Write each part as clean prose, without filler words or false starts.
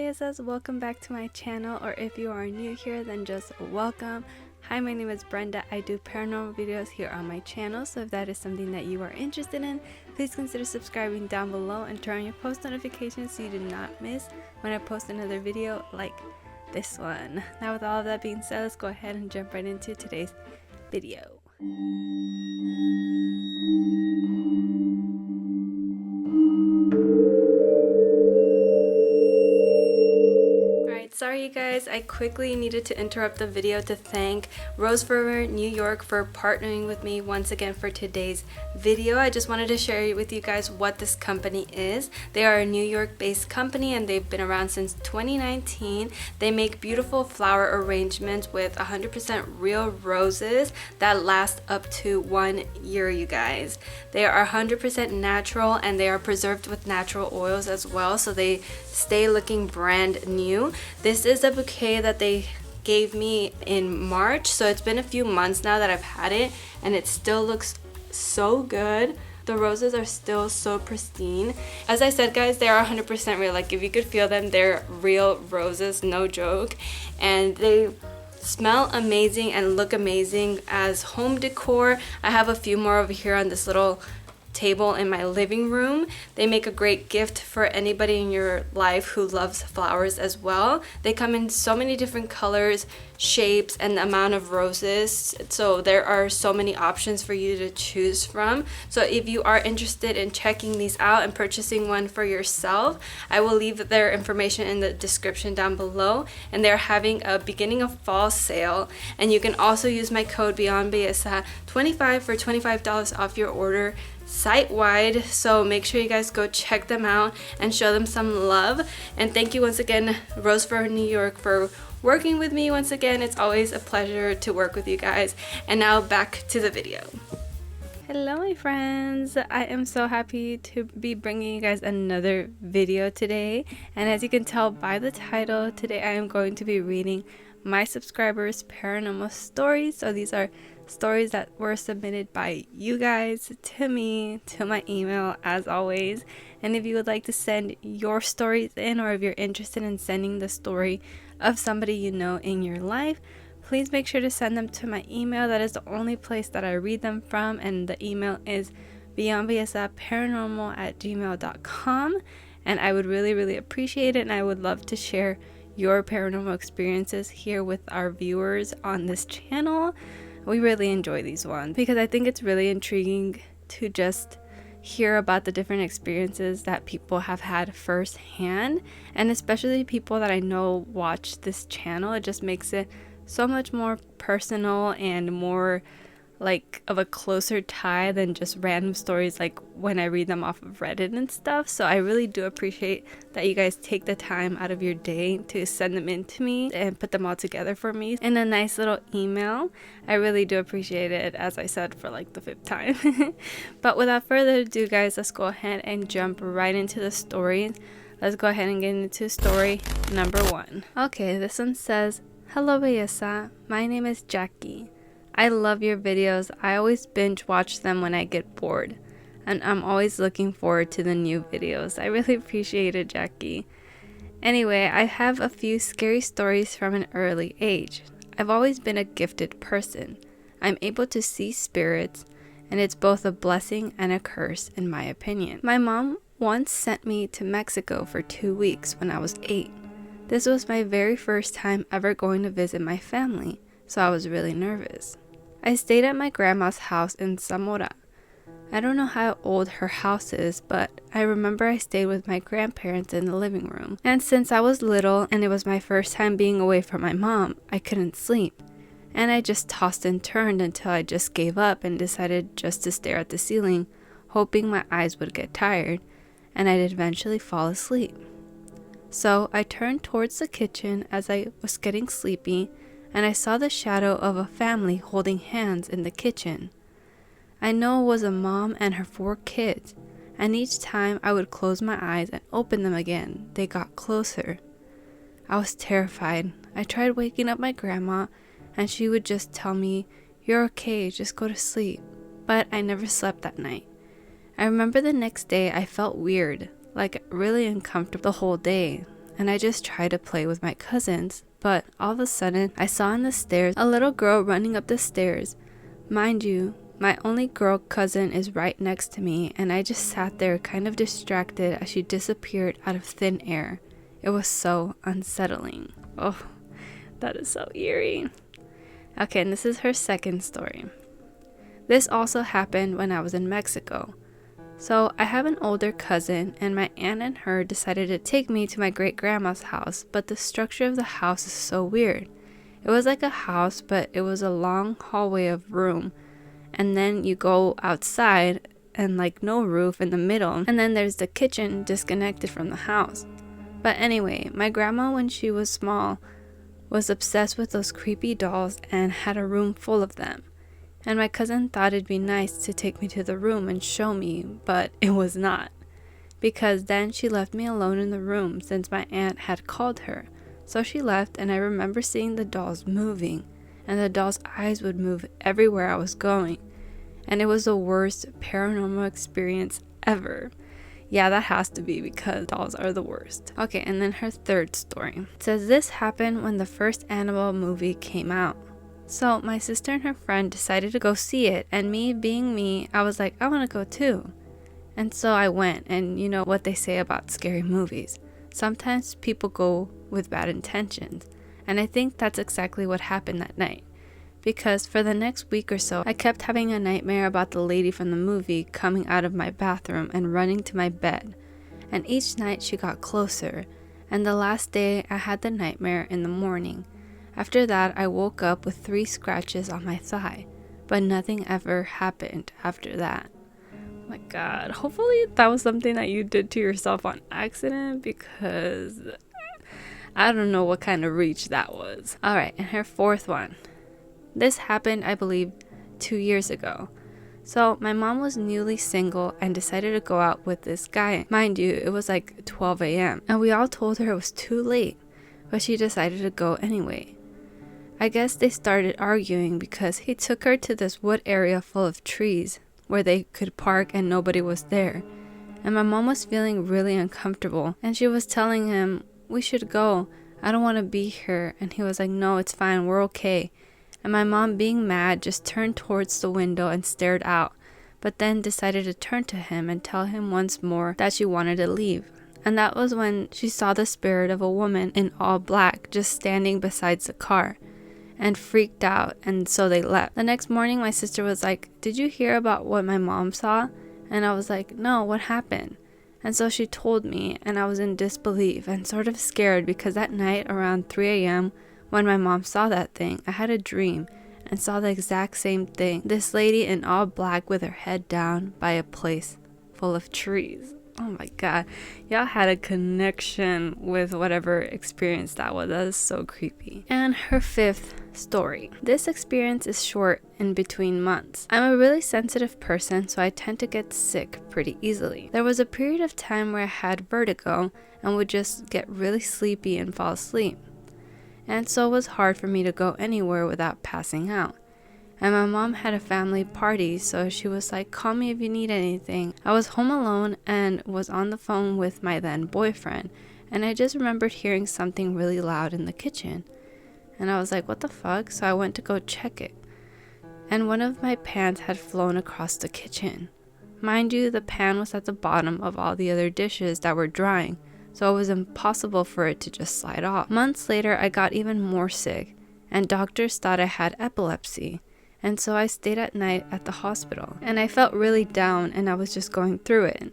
Bellas, welcome back to my channel, or if you are new here then just welcome. Hi, my name is Brenda. I do paranormal videos here on my channel, so if that is something that you are interested in, please consider subscribing down below and turn on your post notifications so you do not miss when I post another video like this one. Now with all of that being said, let's go ahead and jump right into today's video. Sorry you guys, I quickly needed to interrupt the video to thank Rose Forever New York for partnering with me once again for today's video. I just wanted to share with you guys what this company is. They are a New York based company and they've been around since 2019. They make beautiful flower arrangements with 100% real roses that last up to 1 year, you guys. They are 100% natural and they are preserved with natural oils as well, so they stay looking brand new. This is a bouquet that they gave me in March, so it's been a few months now that I've had it and it still looks so good. The roses are still so pristine. As I said guys, they are 100% real. Like if you could feel them, they're real roses, no joke. And they smell amazing and look amazing as home decor. I have a few more over here on this little table in my living room. They make a great gift for anybody in your life who loves flowers as well. They come in so many different colors, shapes, and the amount of roses, so there are so many options for you to choose from. So if you are interested in checking these out and purchasing one for yourself, I will leave their information in the description down below. And they're having a beginning of fall sale, and you can also use my code BeyondBSA25 for $25 off your order site-wide. So make sure you guys go check them out and show them some love. And thank you once again, Rose for New York, for working with me once again. It's always a pleasure to work with you guys. And now back to the video. Hello my friends, I am so happy to be bringing you guys another video today. And as you can tell by the title, today I am going to be reading my subscribers' paranormal stories. So these are stories that were submitted by you guys to me, to my email as always. And if you would like to send your stories in, or if you're interested in sending the story of somebody you know in your life, please make sure to send them to my email. That is the only place that I read them from, and the email is beyondbsaparanormal@gmail.com. and I would really appreciate it, and I would love to share your paranormal experiences here with our viewers on this channel. We really enjoy these ones because I think it's really intriguing to just hear about the different experiences that people have had firsthand, and especially people that I know watch this channel. It just makes it so much more personal and more like of a closer tie than just random stories like when I read them off of Reddit and stuff. So I really do appreciate that you guys take the time out of your day to send them in to me and put them all together for me in a nice little email. I really do appreciate it, as I said for like the 5th time. But without further ado guys, let's go ahead and jump right into the story. Let's go ahead and get into story number 1. Okay, this one says, "Hello Belleza, my name is Jackie. I love your videos. I always binge watch them when I get bored, and I'm always looking forward to the new videos." I really appreciate it, Jackie. Anyway, I have a few scary stories from an early age. I've always been a gifted person. I'm able to see spirits, and it's both a blessing and a curse in my opinion. My mom once sent me to Mexico for 2 weeks when I was 8. This was my very first time ever going to visit my family, so I was really nervous. I stayed at my grandma's house in Zamora. I don't know how old her house is, but I remember I stayed with my grandparents in the living room. And since I was little and it was my first time being away from my mom, I couldn't sleep. And I just tossed and turned until I just gave up and decided just to stare at the ceiling, hoping my eyes would get tired and I'd eventually fall asleep. So I turned towards the kitchen as I was getting sleepy, and I saw the shadow of a family holding hands in the kitchen. I know it was a mom and her 4 kids, and each time I would close my eyes and open them again, they got closer. I was terrified. I tried waking up my grandma, and she would just tell me, "You're okay, just go to sleep." But I never slept that night. I remember the next day I felt weird, like really uncomfortable the whole day. and I just tried to play with my cousins. But all of a sudden, I saw on the stairs a little girl running up the stairs. Mind you, my only girl cousin is right next to me, and I just sat there kind of distracted as she disappeared out of thin air. It was so unsettling. Oh, that is so eerie. Okay, and this is her second story. This also happened when I was in Mexico. So I have an older cousin, and my aunt and her decided to take me to my great-grandma's house, but the structure of the house is so weird. It was like a house, but it was a long hallway of room, and then you go outside and like no roof in the middle, and then there's the kitchen disconnected from the house. But anyway, my grandma, when she was small, was obsessed with those creepy dolls and had a room full of them. And my cousin thought it'd be nice to take me to the room and show me, but it was not. Because then she left me alone in the room since my aunt had called her. So she left, and I remember seeing the dolls moving, and the dolls' eyes would move everywhere I was going. And it was the worst paranormal experience ever. Yeah, that has to be because dolls are the worst. Okay, and then her third story. It says this happened when the first Annabelle movie came out. So my sister and her friend decided to go see it, and me being me, I was like, I want to go too. And so I went, and you know what they say about scary movies. Sometimes people go with bad intentions, and I think that's exactly what happened that night. Because for the next week or so, I kept having a nightmare about the lady from the movie coming out of my bathroom and running to my bed. And each night she got closer, and the last day I had the nightmare in the morning. After that, I woke up with 3 scratches on my thigh, but nothing ever happened after that. Oh my God, hopefully that was something that you did to yourself on accident, because I don't know what kind of reach that was. Alright, and her fourth one. This happened, I believe, 2 years ago. So my mom was newly single and decided to go out with this guy. Mind you, it was like 12 a.m. and we all told her it was too late, but she decided to go anyway. I guess they started arguing because he took her to this wood area full of trees where they could park and nobody was there. And my mom was feeling really uncomfortable, and she was telling him, we should go, I don't want to be here. And he was like, no, it's fine, we're okay. And my mom, being mad, just turned towards the window and stared out, but then decided to turn to him and tell him once more that she wanted to leave. And that was when she saw the spirit of a woman in all black just standing beside the car, and freaked out, and so they left. The next morning, my sister was like, did you hear about what my mom saw? And I was like, no, what happened? And so she told me, and I was in disbelief and sort of scared because that night around 3 a.m. when my mom saw that thing, I had a dream and saw the exact same thing. This lady in all black with her head down by a place full of trees. Oh my God, y'all had a connection with whatever experience that was. That is so creepy. And her fifth story. This experience is short, in between months. I'm a really sensitive person, so I tend to get sick pretty easily. There was a period of time where I had vertigo and would just get really sleepy and fall asleep. And so it was hard for me to go anywhere without passing out. And my mom had a family party, so she was like, call me if you need anything. I was home alone and was on the phone with my then boyfriend, and I just remembered hearing something really loud in the kitchen. And I was like, what the fuck? So I went to go check it. And one of my pans had flown across the kitchen. Mind you, the pan was at the bottom of all the other dishes that were drying, so it was impossible for it to just slide off. Months later, I got even more sick, and doctors thought I had epilepsy. And so I stayed at night at the hospital, and I felt really down, and I was just going through it.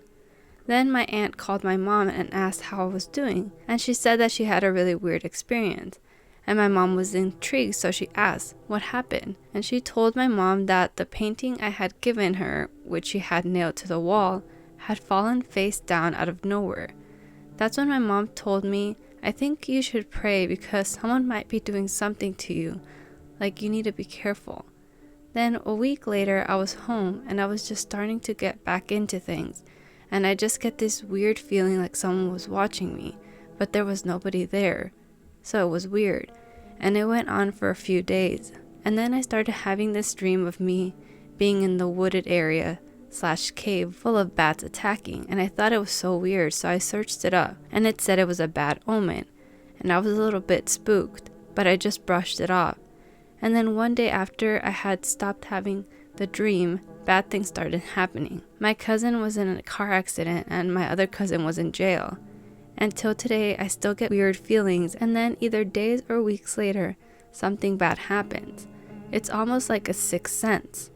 Then my aunt called my mom and asked how I was doing, and she said that she had a really weird experience. And my mom was intrigued, so she asked, what happened? And she told my mom that the painting I had given her, which she had nailed to the wall, had fallen face down out of nowhere. That's when my mom told me, I think you should pray because someone might be doing something to you, like you need to be careful. Then a week later, I was home and I was just starting to get back into things, and I just get this weird feeling like someone was watching me, but there was nobody there. So it was weird, and it went on for a few days, and then I started having this dream of me being in the wooded area, cave full of bats attacking, and I thought it was so weird, so I searched it up, and it said it was a bad omen, and I was a little bit spooked, but I just brushed it off. And then one day after I had stopped having the dream, bad things started happening. My cousin was in a car accident, and my other cousin was in jail. Until today, I still get weird feelings, and then either days or weeks later, something bad happens. It's almost like a sixth sense.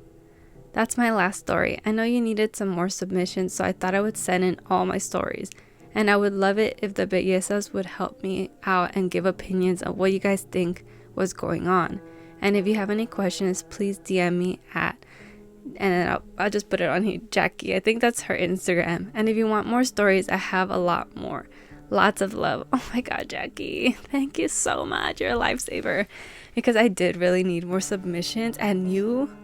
That's my last story. I know you needed some more submissions, so I thought I would send in all my stories. And I would love it if the bellezas would help me out and give opinions on what you guys think was going on. And if you have any questions, please DM me and I'll just put it on here, Jackie. I think that's her Instagram. And if you want more stories, I have a lot more. Lots of love. Oh my God, Jackie. Thank you so much. You're a lifesaver. Because I did really need more submissions, and you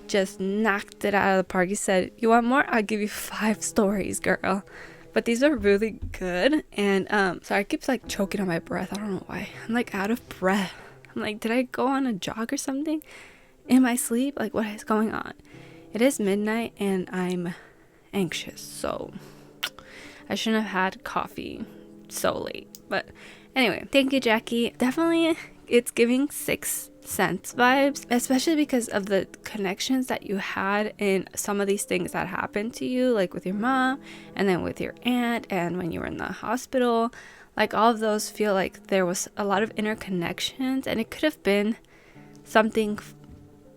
just knocked it out of the park. You said, you want more? I'll give you 5 stories, girl. But these are really good. And sorry, I keep like choking on my breath. I don't know why. I'm like out of breath. I'm like, did I go on a jog or something in my sleep? Like, what is going on? It is midnight and I'm anxious, so I shouldn't have had coffee so late. But anyway, thank you, Jackie. Definitely, it's giving Sixth Sense vibes, especially because of the connections that you had in some of these things that happened to you, like with your mom and then with your aunt and when you were in the hospital. Like, all of those feel like there was a lot of interconnections, and it could have been something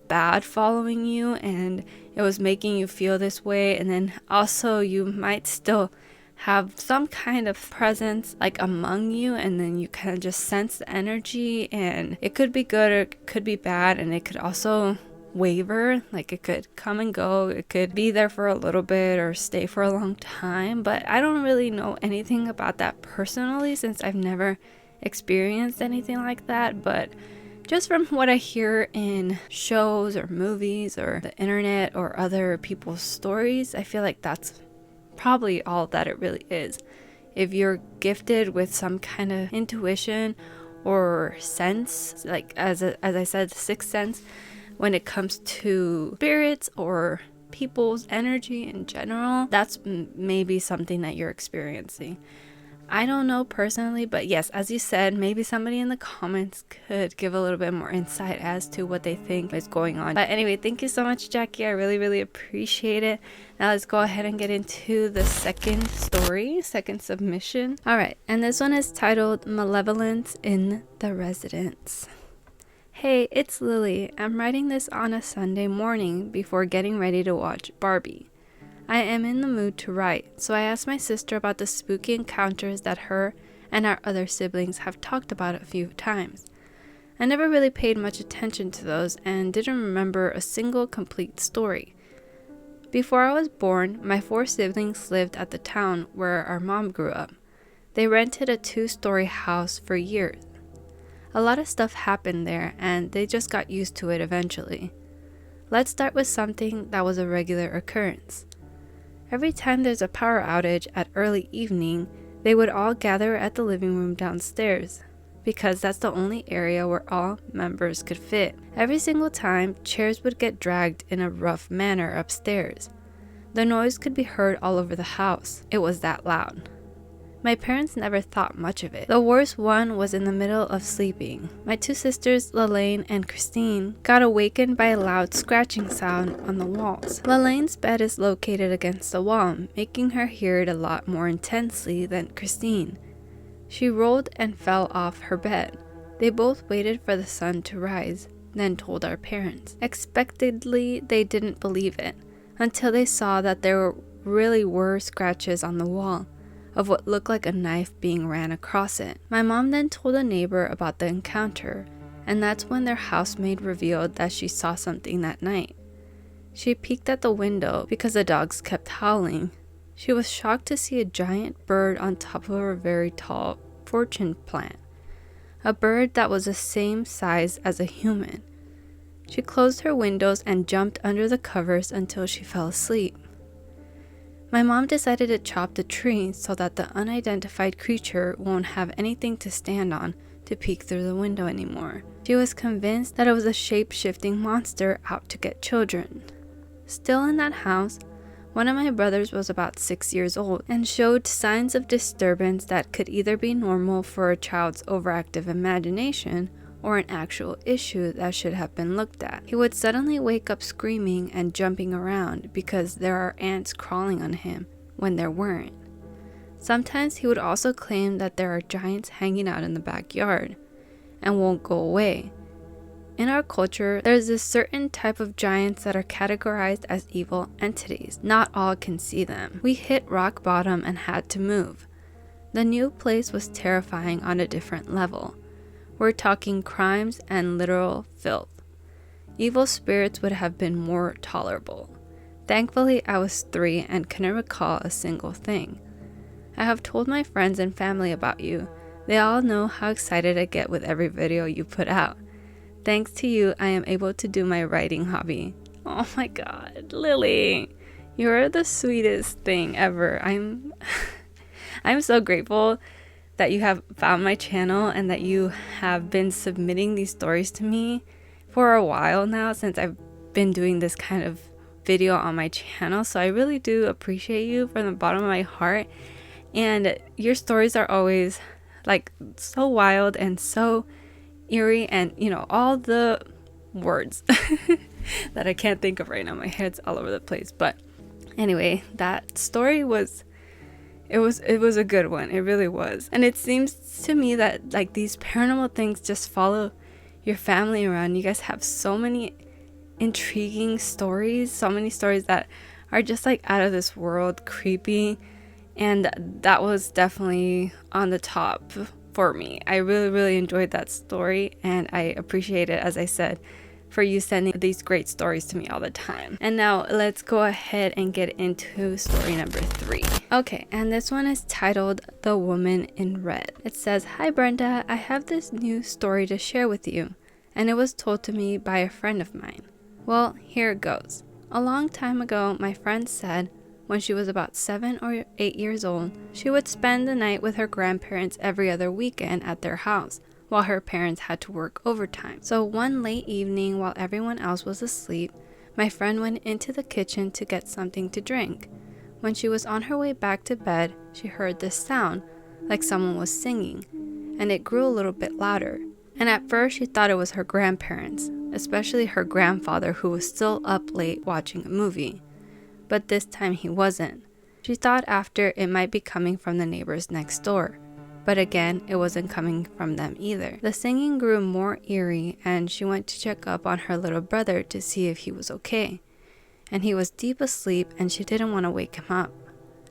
bad following you and it was making you feel this way. And then also you might still have some kind of presence like among you, and then you kind of just sense the energy, and it could be good or it could be bad, and it could also waver. Like, it could come and go, it could be there for a little bit or stay for a long time. But I don't really know anything about that personally, since I've never experienced anything like that. But just from what I hear in shows or movies or the internet or other people's stories, I feel like that's probably all that it really is. If you're gifted with some kind of intuition or sense, like as I said, sixth sense, when it comes to spirits or people's energy in general, that's maybe something that you're experiencing. I don't know personally, but yes, as you said, maybe somebody in the comments could give a little bit more insight as to what they think is going on. But anyway, thank you so much, Jackie. I really, really appreciate it. Now let's go ahead and get into the second submission. All right, and this one is titled Malevolence in the Residence. Hey, it's Lily. I'm writing this on a Sunday morning before getting ready to watch Barbie. I am in the mood to write, so I asked my sister about the spooky encounters that her and our other siblings have talked about a few times. I never really paid much attention to those and didn't remember a single complete story. Before I was born, my 4 siblings lived at the town where our mom grew up. They rented a 2-story house for years. A lot of stuff happened there, and they just got used to it eventually. Let's start with something that was a regular occurrence. Every time there's a power outage at early evening, they would all gather at the living room downstairs, because that's the only area where all members could fit. Every single time, chairs would get dragged in a rough manner upstairs. The noise could be heard all over the house. It was that loud. My parents never thought much of it. The worst one was in the middle of sleeping. My 2 sisters, Lalaine and Christine, got awakened by a loud scratching sound on the walls. Lalaine's bed is located against the wall, making her hear it a lot more intensely than Christine. She rolled and fell off her bed. They both waited for the sun to rise, then told our parents. Expectedly, they didn't believe it, until they saw that there really were scratches on the wall of what looked like a knife being ran across it. My mom then told a neighbor about the encounter, and that's when their housemaid revealed that she saw something that night. She peeked at the window because the dogs kept howling. She was shocked to see a giant bird on top of a very tall fortune plant, a bird that was the same size as a human. She closed her windows and jumped under the covers until she fell asleep. My mom decided to chop the tree so that the unidentified creature won't have anything to stand on to peek through the window anymore. She was convinced that it was a shape-shifting monster out to get children. Still in that house, One of my brothers was about 6 years old and showed signs of disturbance that could either be normal for a child's overactive imagination or an actual issue that should have been looked at. He would suddenly wake up screaming and jumping around because there are ants crawling on him when there weren't. Sometimes he would also claim that there are giants hanging out in the backyard and won't go away. In our culture, there's this certain type of giants that are categorized as evil entities. Not all can see them. We hit rock bottom and had to move. The new place was terrifying on a different level. We're talking crimes and literal filth. Evil spirits would have been more tolerable. Thankfully, I was 3 and couldn't recall a single thing. I have told my friends and family about you. They all know how excited I get with every video you put out. Thanks to you, I am able to do my writing hobby. Oh my god, Lily, you're the sweetest thing ever. I'm so grateful that you have found my channel and that you have been submitting these stories to me for a while now, since I've been doing this kind of video on my channel. So I really do appreciate you from the bottom of my heart. And your stories are always like so wild and so eerie, and all the words that I can't think of right now. My head's all over the place. But anyway, that story was it was a good one. It really was. And it seems to me that like these paranormal things just follow your family around. You guys have so many intriguing stories, so many stories that are just like out of this world, creepy, and that was definitely on the top for me. I really enjoyed that story, and I appreciate it, as I said, for you sending these great stories to me all the time. And now let's go ahead and get into story number 3. Okay, and this one is titled The Woman in Red. It says, "Hi Brenda, I have this new story to share with you, and it was told to me by a friend of mine. Well, here it goes. A long time ago, my friend said when she was about 7 or 8 years old, she would spend the night with her grandparents every other weekend at their house, while her parents had to work overtime. So one late evening, while everyone else was asleep, my friend went into the kitchen to get something to drink. When she was on her way back to bed, she heard this sound, like someone was singing, and it grew a little bit louder. And at first she thought it was her grandparents, especially her grandfather, who was still up late watching a movie. But this time he wasn't. She thought after it might be coming from the neighbors next door. But again, it wasn't coming from them either. The singing grew more eerie, and she went to check up on her little brother to see if he was okay. And he was deep asleep, and she didn't want to wake him up.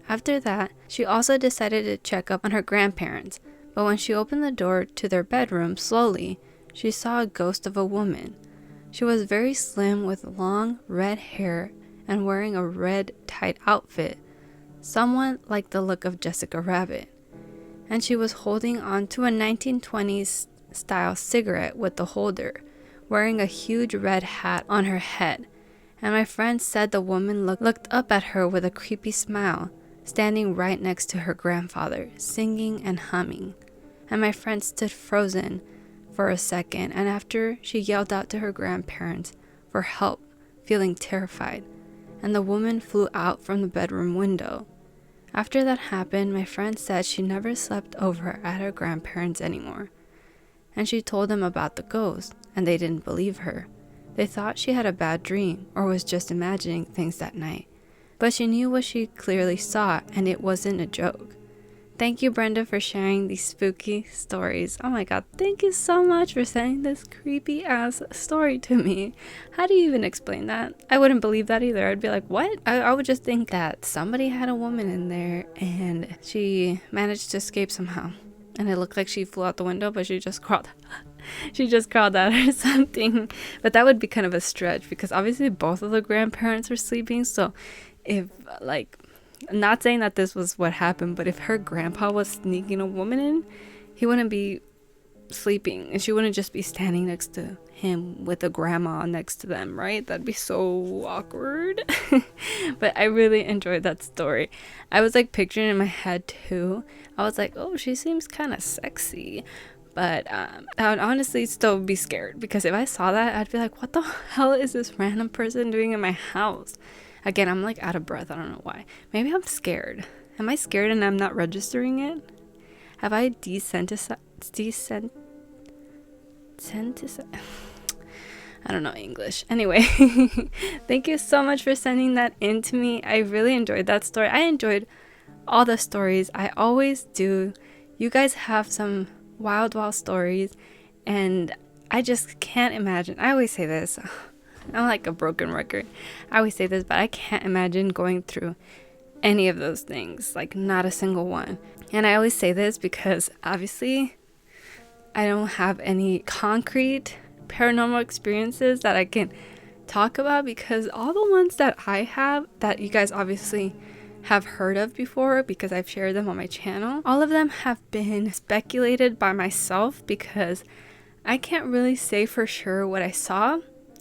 After that, she also decided to check up on her grandparents, but when she opened the door to their bedroom slowly, she saw a ghost of a woman. She was very slim with long red hair and wearing a red tight outfit, somewhat like the look of Jessica Rabbit. And she was holding on to a 1920s style cigarette with the holder, wearing a huge red hat on her head. And my friend said the woman looked up at her with a creepy smile, standing right next to her grandfather, singing and humming. And my friend stood frozen for a second, and after she yelled out to her grandparents for help, feeling terrified, and the woman flew out from the bedroom window. After that happened, my friend said she never slept over at her grandparents anymore. And she told them about the ghost, and they didn't believe her. They thought she had a bad dream or was just imagining things that night. But she knew what she clearly saw, and it wasn't a joke. Thank you, Brenda, for sharing these spooky stories. Oh my god, thank you so much for sending this creepy ass story to me. How do you even explain that? I wouldn't believe that either. I'd be like, what? I would just think that somebody had a woman in there and she managed to escape somehow. And it looked like she flew out the window, but she just crawled out or something. But that would be kind of a stretch, because obviously both of the grandparents were sleeping. So if I'm not saying that this was what happened, but if her grandpa was sneaking a woman in, he wouldn't be sleeping, and she wouldn't just be standing next to him with a grandma next to them, right? That'd be so awkward. But I really enjoyed that story. I was like picturing in my head too. I was like, oh, she seems kind of sexy. But I would honestly still be scared, because if I saw that, I'd be like, what the hell is this random person doing in my house? Again, I'm like out of breath. I don't know why. Maybe I'm scared. Am I scared and I'm not registering it? Have I desensitized? I don't know English. Anyway, thank you so much for sending that in to me. I really enjoyed that story. I enjoyed all the stories. I always do. You guys have some wild, wild stories, and I just can't imagine. I always say this. I'm like a broken record. I always say this, but I can't imagine going through any of those things. Like, not a single one. And I always say this because obviously I don't have any concrete paranormal experiences that I can talk about, because all the ones that I have, that you guys obviously have heard of before because I've shared them on my channel, all of them have been speculated by myself, because I can't really say for sure what I saw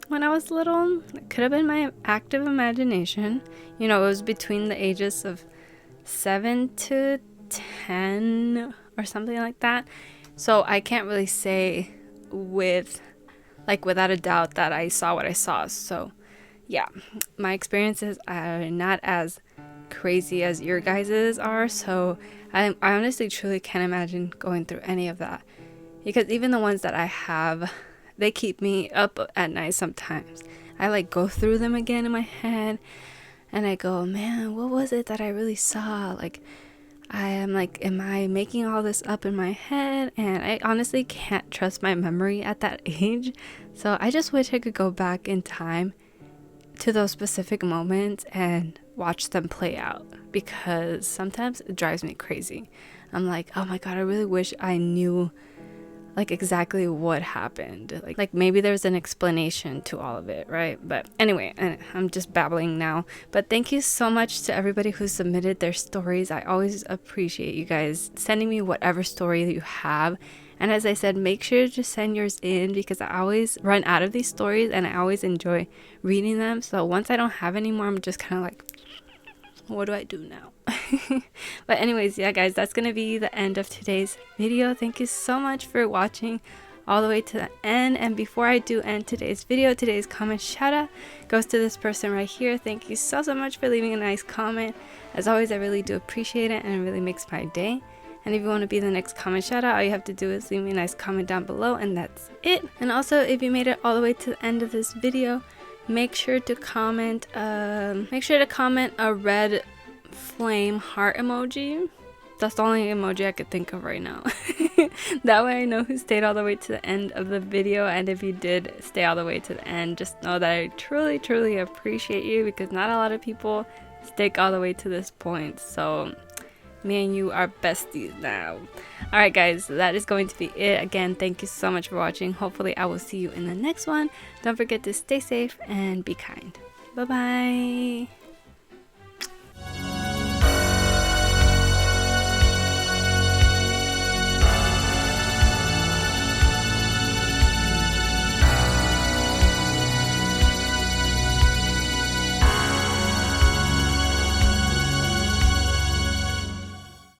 when I was little. It could have been my active imagination. You know, it was between the ages of 7 to 10 or something like that. So I can't really say without a doubt that I saw what I saw. So yeah, my experiences are not as crazy as your guys's are. So I honestly truly can't imagine going through any of that, because even the ones that I have, they keep me up at night sometimes. I like go through them again in my head and I go, man, what was it that I really saw? Like, I am like, am I making all this up in my head? And I honestly can't trust my memory at that age. So I just wish I could go back in time to those specific moments and watch them play out, because sometimes it drives me crazy. I'm like, oh my God, I really wish I knew like exactly what happened. Like maybe there's an explanation to all of it, right? But anyway, I'm just babbling now. But thank you so much to everybody who submitted their stories. I always appreciate you guys sending me whatever story that you have. And as I said, make sure to send yours in, because I always run out of these stories and I always enjoy reading them. So once I don't have any more, I'm just kind of like, what do I do now? But anyways, yeah guys, that's gonna be the end of today's video. Thank you so much for watching all the way to the end. And before I do end today's video, today's comment shout out goes to this person right here. Thank you so much for leaving a nice comment. As always, I really do appreciate it, and it really makes my day. And if you want to be the next comment shout out, all you have to do is leave me a nice comment down below, and that's it. And also, if you made it all the way to the end of this video, make sure to comment a red flame heart emoji. That's the only emoji I could think of right now. That way I know who stayed all the way to the end of the video. And if you did stay all the way to the end, just know that I truly, truly appreciate you, because not a lot of people stick all the way to this point. So me and you are besties now. Alright guys, that is going to be it. Again, thank you so much for watching. Hopefully I will see you in the next one. Don't forget to stay safe and be kind. Bye bye.